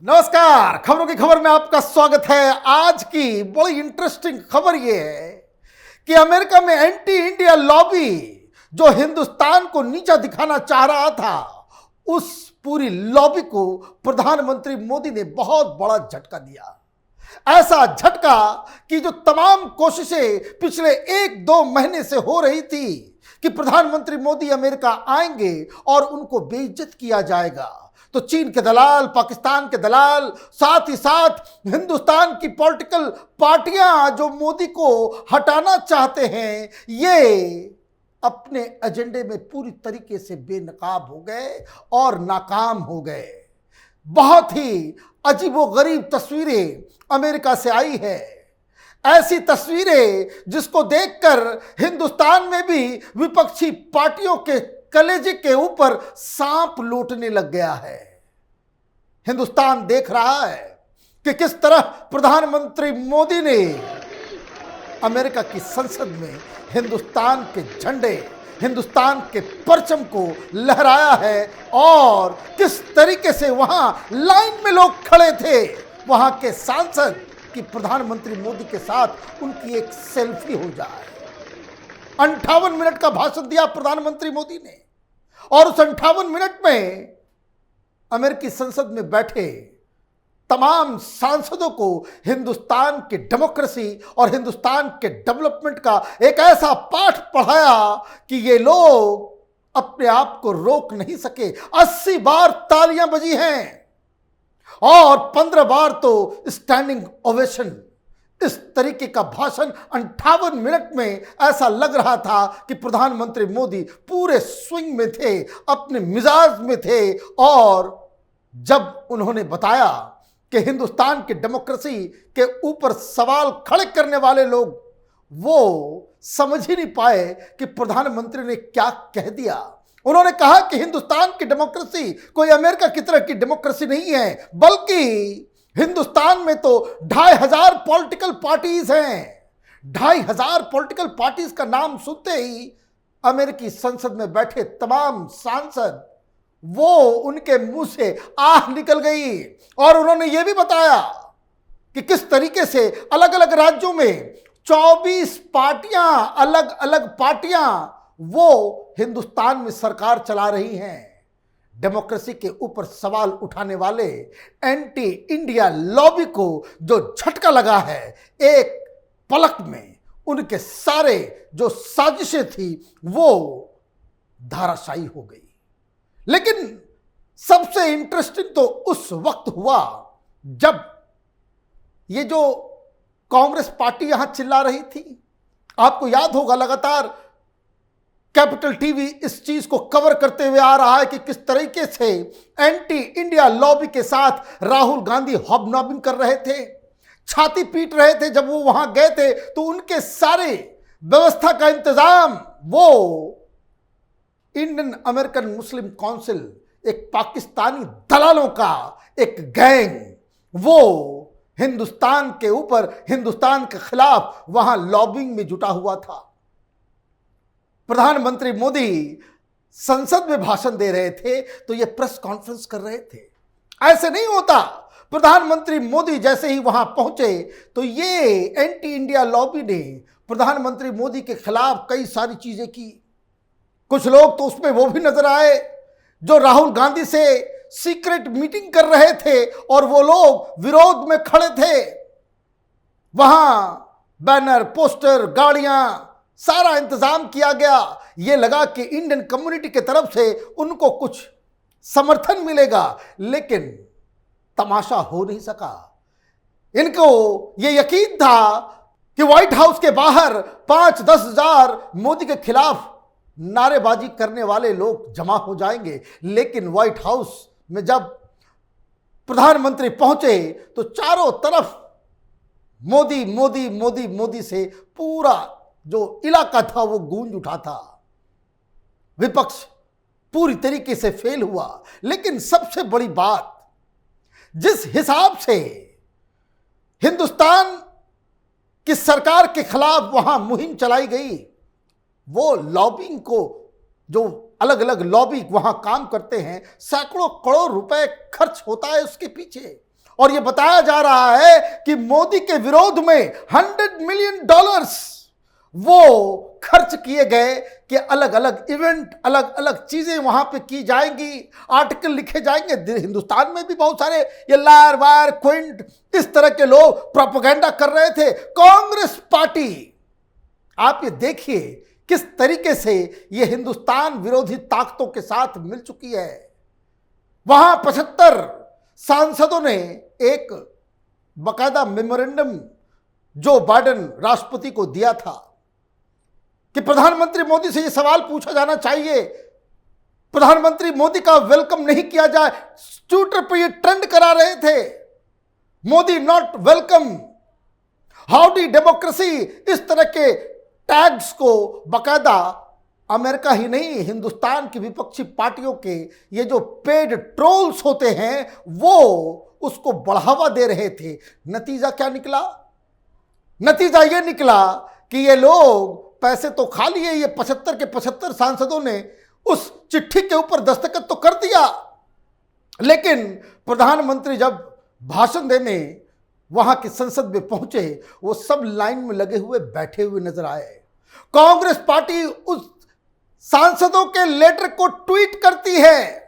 नमस्कार, खबरों की खबर में आपका स्वागत है। आज की बड़ी इंटरेस्टिंग खबर यह है कि अमेरिका में एंटी इंडिया लॉबी जो हिंदुस्तान को नीचा दिखाना चाह रहा था, उस पूरी लॉबी को प्रधानमंत्री मोदी ने बहुत बड़ा झटका दिया। ऐसा झटका कि जो तमाम कोशिशें पिछले 1-2 महीने से हो रही थी कि प्रधानमंत्री मोदी अमेरिका आएंगे और उनको बेइज्जत किया जाएगा, तो चीन के दलाल, पाकिस्तान के दलाल, साथ ही साथ हिंदुस्तान की पॉलिटिकल पार्टियां जो मोदी को हटाना चाहते हैं, ये अपने एजेंडे में पूरी तरीके से बेनकाब हो गए और नाकाम हो गए। बहुत ही अजीबोगरीब तस्वीरें अमेरिका से आई है। ऐसी तस्वीरें जिसको देखकर हिंदुस्तान में भी विपक्षी पार्टियों के कलेजे के ऊपर सांप लौटने लग गया है। हिंदुस्तान देख रहा है कि किस तरह प्रधानमंत्री मोदी ने अमेरिका की संसद में हिंदुस्तान के झंडे, हिंदुस्तान के परचम को लहराया है और किस तरीके से वहां लाइन में लोग खड़े थे, वहां के सांसद, कि प्रधानमंत्री मोदी के साथ उनकी एक सेल्फी हो जाए। 58 मिनट का भाषण दिया प्रधानमंत्री मोदी ने और उस 58 मिनट में अमेरिकी संसद में बैठे तमाम सांसदों को हिंदुस्तान की डेमोक्रेसी और हिंदुस्तान के डेवलपमेंट का एक ऐसा पाठ पढ़ाया कि ये लोग अपने आप को रोक नहीं सके। 80 बार तालियां बजी हैं और 15 बार तो स्टैंडिंग ओवेशन। इस तरीके का भाषण 58 मिनट में ऐसा लग रहा था कि प्रधानमंत्री मोदी पूरे स्विंग में थे, अपने मिजाज में थे। और जब उन्होंने बताया कि हिंदुस्तान की डेमोक्रेसी के ऊपर सवाल खड़े करने वाले लोग वो समझ ही नहीं पाए कि प्रधानमंत्री ने क्या कह दिया। उन्होंने कहा कि हिंदुस्तान की डेमोक्रेसी कोई अमेरिका की तरह की डेमोक्रेसी नहीं है, बल्कि हिंदुस्तान में तो 2500 पॉलिटिकल पार्टीज हैं। 2500 पॉलिटिकल पार्टीज का नाम सुनते ही अमेरिकी संसद में बैठे तमाम सांसद, वो उनके मुंह से आह निकल गई। और उन्होंने ये भी बताया कि किस तरीके से अलग अलग राज्यों में 24 पार्टियां, अलग अलग पार्टियां वो हिंदुस्तान में सरकार चला रही हैं। डेमोक्रेसी के ऊपर सवाल उठाने वाले एंटी इंडिया लॉबी को जो झटका लगा है, एक पलक में उनके सारे जो साजिशें थी वो धाराशायी हो गई। लेकिन सबसे इंटरेस्टिंग तो उस वक्त हुआ जब ये जो कांग्रेस पार्टी यहां चिल्ला रही थी। आपको याद होगा, लगातार कैपिटल टीवी इस चीज को कवर करते हुए आ रहा है कि किस तरीके से एंटी इंडिया लॉबी के साथ राहुल गांधी हॉबनॉबिंग कर रहे थे, छाती पीट रहे थे। जब वो वहां गए थे तो उनके सारे व्यवस्था का इंतजाम वो इंडियन अमेरिकन मुस्लिम काउंसिल, एक पाकिस्तानी दलालों का एक गैंग, वो हिंदुस्तान के ऊपर, हिंदुस्तान के खिलाफ वहां लॉबिंग में जुटा हुआ था। प्रधानमंत्री मोदी संसद में भाषण दे रहे थे तो ये प्रेस कॉन्फ्रेंस कर रहे थे। ऐसे नहीं होता। प्रधानमंत्री मोदी जैसे ही वहां पहुंचे तो ये एंटी इंडिया लॉबी ने प्रधानमंत्री मोदी के खिलाफ कई सारी चीजें की। कुछ लोग तो उसमें वो भी नजर आए जो राहुल गांधी से सीक्रेट मीटिंग कर रहे थे और वो लोग विरोध में खड़े थे। वहां बैनर, पोस्टर, गाड़ियां, सारा इंतजाम किया गया। ये लगा कि इंडियन कम्युनिटी के तरफ से उनको कुछ समर्थन मिलेगा, लेकिन तमाशा हो नहीं सका। इनको ये यकीन था कि व्हाइट हाउस के बाहर 5-10 हजार मोदी के खिलाफ नारेबाजी करने वाले लोग जमा हो जाएंगे। लेकिन व्हाइट हाउस में जब प्रधानमंत्री पहुंचे तो चारों तरफ मोदी मोदी मोदी मोदी से पूरा जो इलाका था वो गूंज उठा था। विपक्ष पूरी तरीके से फेल हुआ। लेकिन सबसे बड़ी बात, जिस हिसाब से हिंदुस्तान की सरकार के खिलाफ वहां मुहिम चलाई गई, वो लॉबिंग को, जो अलग अलग लॉबी वहां काम करते हैं, सैकड़ों करोड़ रुपए खर्च होता है उसके पीछे। और यह बताया जा रहा है कि मोदी के विरोध में $100 मिलियन वो खर्च किए गए कि अलग अलग इवेंट, अलग अलग चीजें वहां पे की जाएंगी, आर्टिकल लिखे जाएंगे। हिंदुस्तान में भी बहुत सारे ये लायर वायर क्विंट इस तरह के लोग प्रोपेगेंडा कर रहे थे। कांग्रेस पार्टी, आप ये देखिए किस तरीके से ये हिंदुस्तान विरोधी ताकतों के साथ मिल चुकी है। वहां 75 सांसदों ने एक बकायदा मेमोरेंडम जो बाइडेन राष्ट्रपति को दिया था कि प्रधानमंत्री मोदी से यह सवाल पूछा जाना चाहिए, प्रधानमंत्री मोदी का वेलकम नहीं किया जाए। ट्विटर पर यह ट्रेंड करा रहे थे, Modi not welcome, howdy democracy, इस तरह के टैग्स को बकायदा अमेरिका ही नहीं, हिंदुस्तान की विपक्षी पार्टियों के ये जो पेड ट्रोल्स होते हैं वो उसको बढ़ावा दे रहे थे। नतीजा क्या निकला? नतीजा ये निकला कि ये लोग पैसे तो खा लिए, ये 75 के 75 सांसदों ने उस चिट्ठी के ऊपर दस्तखत तो कर दिया, लेकिन प्रधानमंत्री जब भाषण देने वहां की संसद में पहुंचे, वो सब लाइन में लगे हुए बैठे हुए नजर आए। कांग्रेस पार्टी उस सांसदों के लेटर को ट्वीट करती है,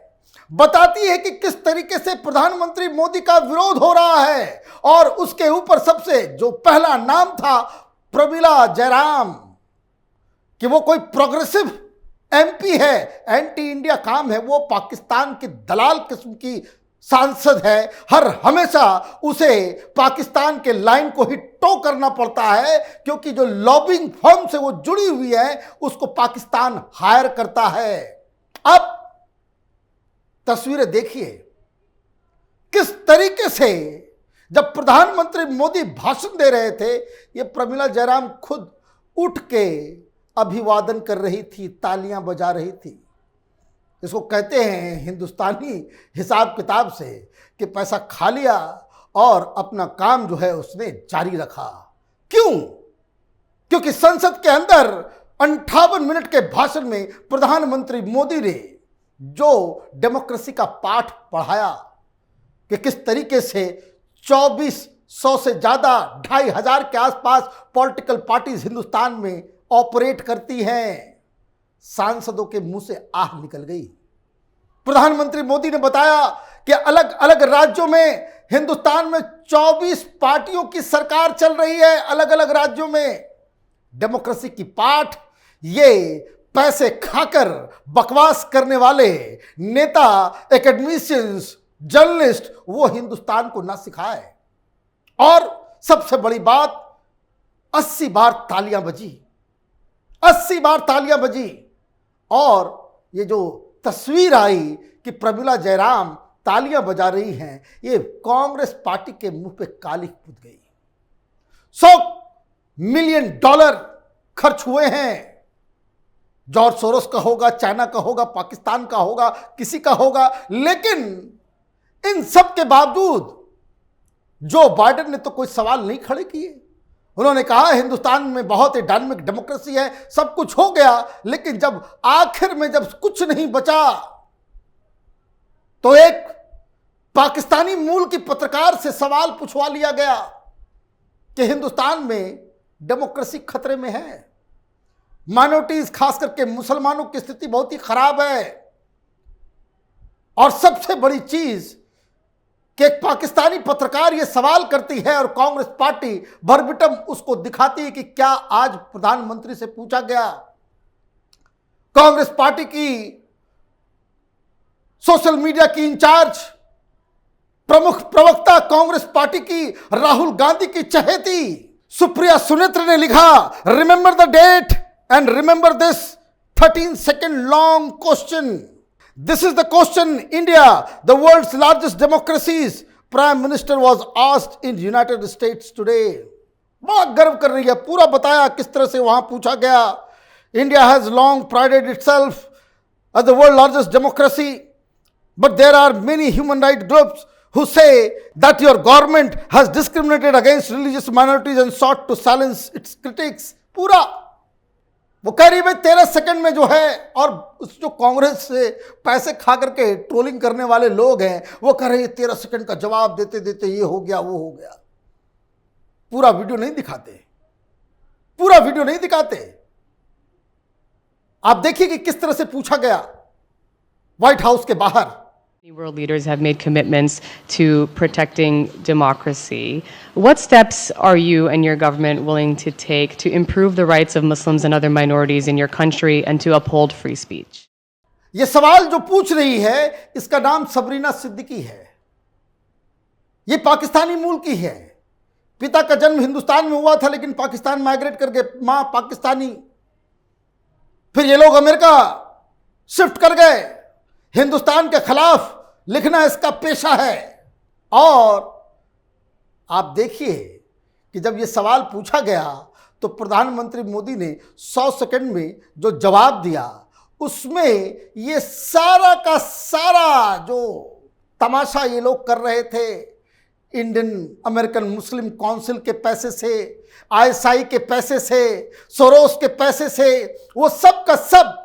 बताती है कि किस तरीके से प्रधानमंत्री मोदी का विरोध हो रहा है, और उसके ऊपर सबसे जो पहला नाम था प्रमिला जयराम, कि वो कोई प्रोग्रेसिव एमपी है, एंटी इंडिया काम है, वो पाकिस्तान की दलाल किस्म की सांसद है, हर हमेशा उसे पाकिस्तान के लाइन को ही टो करना पड़ता है, क्योंकि जो लॉबिंग फर्म से वो जुड़ी हुई है उसको पाकिस्तान हायर करता है। अब तस्वीरें देखिए किस तरीके से जब प्रधानमंत्री मोदी भाषण दे रहे थे, ये प्रमिला जयराम खुद उठ के अभिवादन कर रही थी, तालियां बजा रही थी। इसको कहते हैं हिंदुस्तानी हिसाब किताब से कि पैसा खा लिया और अपना काम जो है उसने जारी रखा। क्यों? क्योंकि संसद के अंदर 58 मिनट के भाषण में प्रधानमंत्री मोदी ने जो डेमोक्रेसी का पाठ पढ़ाया कि किस तरीके से 2400 से ज्यादा 2500 के आसपास पॉलिटिकल पार्टीज हिंदुस्तान में ऑपरेट करती हैं, सांसदों के मुंह से आह निकल गई। प्रधानमंत्री मोदी ने बताया कि अलग अलग राज्यों में हिंदुस्तान में 24 पार्टियों की सरकार चल रही है, अलग अलग राज्यों में। डेमोक्रेसी की पाठ ये पैसे खाकर बकवास करने वाले नेता, एकेडमिशियंस, जर्नलिस्ट वो हिंदुस्तान को ना सिखाए। और सबसे बड़ी बात, 80 बार तालियां बजी, 80 बार तालियां बजी, और ये जो तस्वीर आई कि प्रमिला जयराम तालियां बजा रही हैं, ये कांग्रेस पार्टी के मुंह पे काली कूद गई। $100 मिलियन खर्च हुए हैं। जॉर्ज सोरोस का होगा, चाइना का होगा, पाकिस्तान का होगा, किसी का होगा, लेकिन इन सब के बावजूद जो बाइडेन ने तो कोई सवाल नहीं खड़े किए। उन्होंने कहा हिंदुस्तान में बहुत ही डायनामिक डेमोक्रेसी है, सब कुछ हो गया, लेकिन जब आखिर में जब कुछ नहीं बचा तो एक पाकिस्तानी मूल की पत्रकार से सवाल पूछवा लिया गया कि हिंदुस्तान में डेमोक्रेसी खतरे में है, माइनॉरिटीज खास करके मुसलमानों की स्थिति बहुत ही खराब है, और सबसे बड़ी चीज कि एक पाकिस्तानी पत्रकार यह सवाल करती है और कांग्रेस पार्टी भरभिटम उसको दिखाती है कि क्या आज प्रधानमंत्री से पूछा गया। कांग्रेस पार्टी की सोशल मीडिया की इंचार्ज, प्रमुख प्रवक्ता कांग्रेस पार्टी की राहुल गांधी की चहेती सुप्रिया सुनित्र ने लिखा, remember the date and remember this 13 second long question. This is the question India, the world's largest democracies, Prime Minister was asked in United States today. बड़ा गर्व कर रही है, पूरा बताया किस तरह से वहां पूछा गया। India has long prided itself as the world's largest democracy, but there are many human rights groups who say that your government has discriminated against religious minorities and sought to silence its critics. पूरा वो कह रही भाई 13 second में जो है, और उस जो कांग्रेस से पैसे खा करके ट्रोलिंग करने वाले लोग हैं वो कह रहे हैं 13 सेकंड का जवाब देते देते ये हो गया वो हो गया। पूरा वीडियो नहीं दिखाते, पूरा वीडियो नहीं दिखाते। आप देखिए कि किस तरह से पूछा गया व्हाइट हाउस के बाहर। World leaders have made commitments to protecting democracy. What steps are you and your government willing to take to improve the rights of Muslims and other minorities in your country and to uphold free speech? यह सवाल जो पूछ रही है इसका नाम Sabrina Siddiqui है। यह पाकिस्तानी मूल की है। पिता का जन्म हिंदुस्तान में हुआ था लेकिन पाकिस्तान माइग्रेट करके मां पाकिस्तानी, फिर ये लोग अमेरिका शिफ्ट कर गए। हिंदुस्तान के खिलाफ लिखना इसका पेशा है। और आप देखिए कि जब ये सवाल पूछा गया तो प्रधानमंत्री मोदी ने 100 सेकंड में जो जवाब दिया उसमें ये सारा का सारा जो तमाशा ये लोग कर रहे थे, इंडियन अमेरिकन मुस्लिम काउंसिल के पैसे से, आईएसआई के पैसे से, सोरोस के पैसे से, वो सब का सब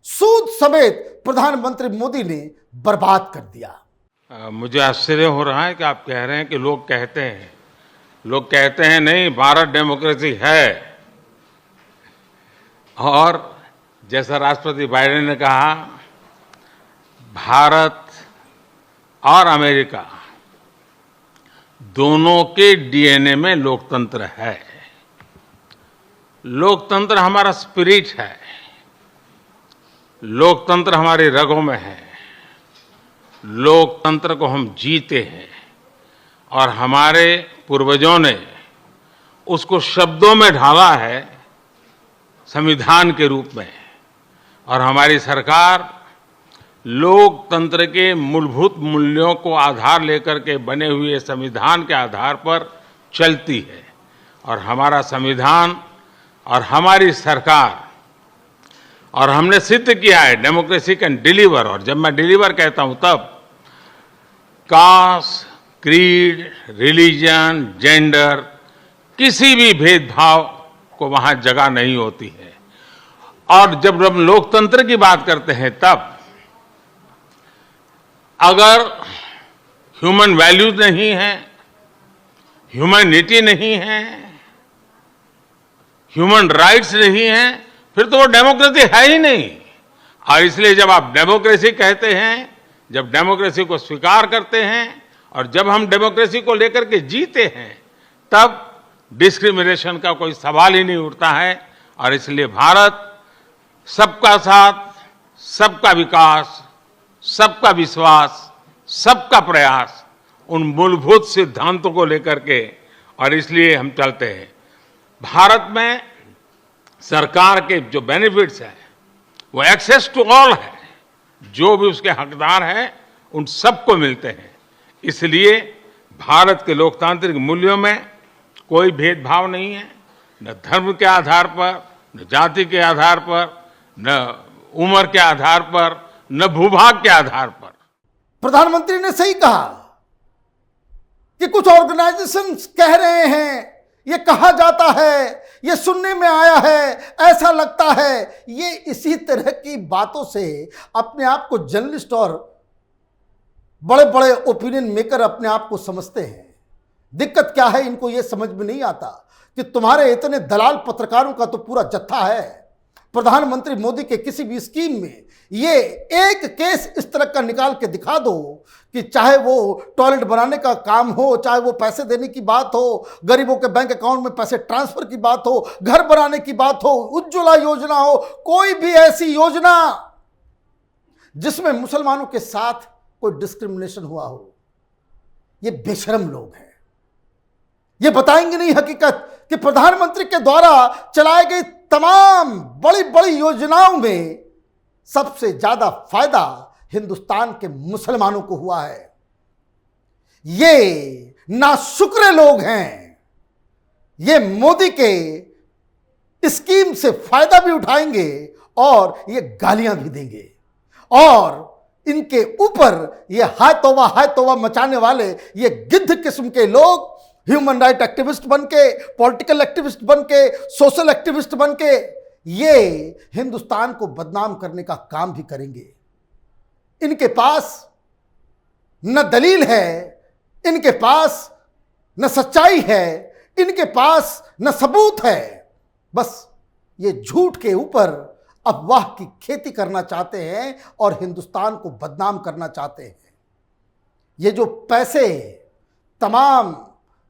सूद समेत प्रधानमंत्री मोदी ने बर्बाद कर दिया। मुझे आश्चर्य हो रहा है कि आप कह रहे हैं कि लोग कहते हैं नहीं भारत डेमोक्रेसी है, और जैसा राष्ट्रपति बाइडेन ने कहा भारत और अमेरिका दोनों के डीएनए में लोकतंत्र है। लोकतंत्र हमारा स्पिरिट है, लोकतंत्र हमारी रगों में है, लोकतंत्र को हम जीते हैं और हमारे पूर्वजों ने उसको शब्दों में ढाला है संविधान के रूप में, और हमारी सरकार लोकतंत्र के मूलभूत मूल्यों को आधार लेकर के बने हुए संविधान के आधार पर चलती है। और हमारा संविधान और हमारी सरकार, और हमने सिद्ध किया है डेमोक्रेसी कैन डिलीवर। और जब मैं डिलीवर कहता हूं तब कास्ट, क्रीड, रिलीजन, जेंडर, किसी भी भेदभाव को वहां जगह नहीं होती है। और जब हम लोकतंत्र की बात करते हैं तब अगर ह्यूमन वैल्यूज नहीं है, ह्यूमैनिटी नहीं है, ह्यूमन राइट्स नहीं है, फिर तो वो डेमोक्रेसी है ही नहीं। और इसलिए जब आप डेमोक्रेसी कहते हैं, जब डेमोक्रेसी को स्वीकार करते हैं और जब हम डेमोक्रेसी को लेकर के जीते हैं तब डिस्क्रिमिनेशन का कोई सवाल ही नहीं उठता है। और इसलिए भारत सबका साथ, सबका विकास, सबका विश्वास, सबका प्रयास, उन मूलभूत सिद्धांतों को लेकर के, और इसलिए हम चलते हैं। भारत में सरकार के जो बेनिफिट्स हैं वो एक्सेस टू ऑल है, जो भी उसके हकदार हैं उन सबको मिलते हैं। इसलिए भारत के लोकतांत्रिक मूल्यों में कोई भेदभाव नहीं है, न धर्म के आधार पर, न जाति के आधार पर, न उम्र के आधार पर, न भूभाग के आधार पर। प्रधानमंत्री ने सही कहा कि कुछ ऑर्गेनाइजेशंस कह रहे हैं, ये कहा जाता है, ये सुनने में आया है, ऐसा लगता है। ये इसी तरह की बातों से अपने आप को जर्नलिस्ट और बड़े बड़े ओपिनियन मेकर अपने आप को समझते हैं। दिक्कत क्या है, इनको ये समझ में नहीं आता कि तुम्हारे इतने दलाल पत्रकारों का तो पूरा जत्था है। प्रधानमंत्री मोदी के किसी भी स्कीम में ये एक केस इस तरह का निकाल के दिखा दो कि चाहे वो टॉयलेट बनाने का काम हो, चाहे वो पैसे देने की बात हो, गरीबों के बैंक अकाउंट में पैसे ट्रांसफर की बात हो, घर बनाने की बात हो, उज्ज्वला योजना हो, कोई भी ऐसी योजना जिसमें मुसलमानों के साथ कोई डिस्क्रिमिनेशन हुआ हो, ये बेशरम लोग हैं। ये बताएंगे नहीं हकीकत कि प्रधानमंत्री के द्वारा चलाई गई तमाम बड़ी बड़ी योजनाओं में सबसे ज्यादा फायदा हिंदुस्तान के मुसलमानों को हुआ है। ये नाशुक्र लोग हैं, ये मोदी के स्कीम से फायदा भी उठाएंगे और ये गालियां भी देंगे। और इनके ऊपर ये हाय तौबा मचाने वाले ये गिद्ध किस्म के लोग ह्यूमन राइट एक्टिविस्ट बन के, पॉलिटिकल एक्टिविस्ट बन के, सोशल एक्टिविस्ट बन के, ये हिंदुस्तान को बदनाम करने का काम भी करेंगे। इनके पास न दलील है, इनके पास न सच्चाई है, इनके पास न सबूत है। बस ये झूठ के ऊपर अफवाह की खेती करना चाहते हैं और हिंदुस्तान को बदनाम करना चाहते हैं। ये जो पैसे तमाम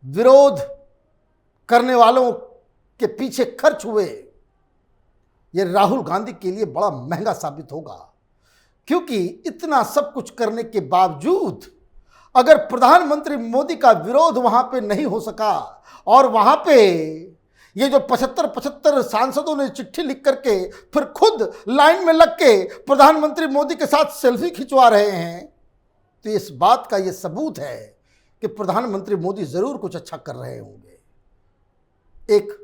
विरोध करने वालों के पीछे खर्च हुए, ये राहुल गांधी के लिए बड़ा महंगा साबित होगा, क्योंकि इतना सब कुछ करने के बावजूद अगर प्रधानमंत्री मोदी का विरोध वहां पे नहीं हो सका और वहां पे ये जो 75 सांसदों ने चिट्ठी लिख करके फिर खुद लाइन में लग के प्रधानमंत्री मोदी के साथ सेल्फी खिंचवा रहे हैं, तो इस बात का ये सबूत है कि प्रधानमंत्री मोदी जरूर कुछ अच्छा कर रहे होंगे। एक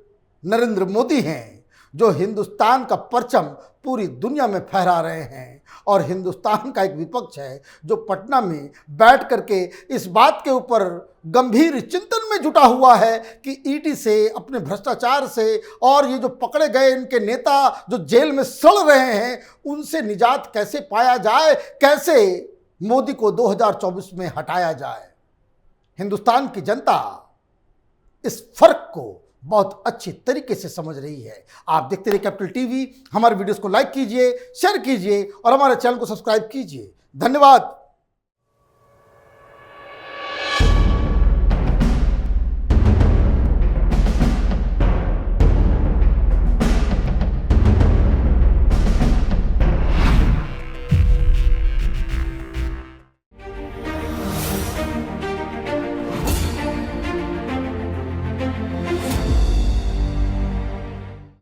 नरेंद्र मोदी हैं जो हिंदुस्तान का परचम पूरी दुनिया में फहरा रहे हैं, और हिंदुस्तान का एक विपक्ष है जो पटना में बैठ करके इस बात के ऊपर गंभीर चिंतन में जुटा हुआ है कि ईडी से, अपने भ्रष्टाचार से और ये जो पकड़े गए इनके नेता जो जेल में सड़ रहे हैं, उनसे निजात कैसे पाया जाए, कैसे मोदी को 2024 में हटाया जाए। हिंदुस्तान की जनता इस फर्क को बहुत अच्छी तरीके से समझ रही है। आप देखते रहिए कैपिटल टीवी। हमारे वीडियोस को लाइक कीजिए, शेयर कीजिए और हमारे चैनल को सब्सक्राइब कीजिए। धन्यवाद।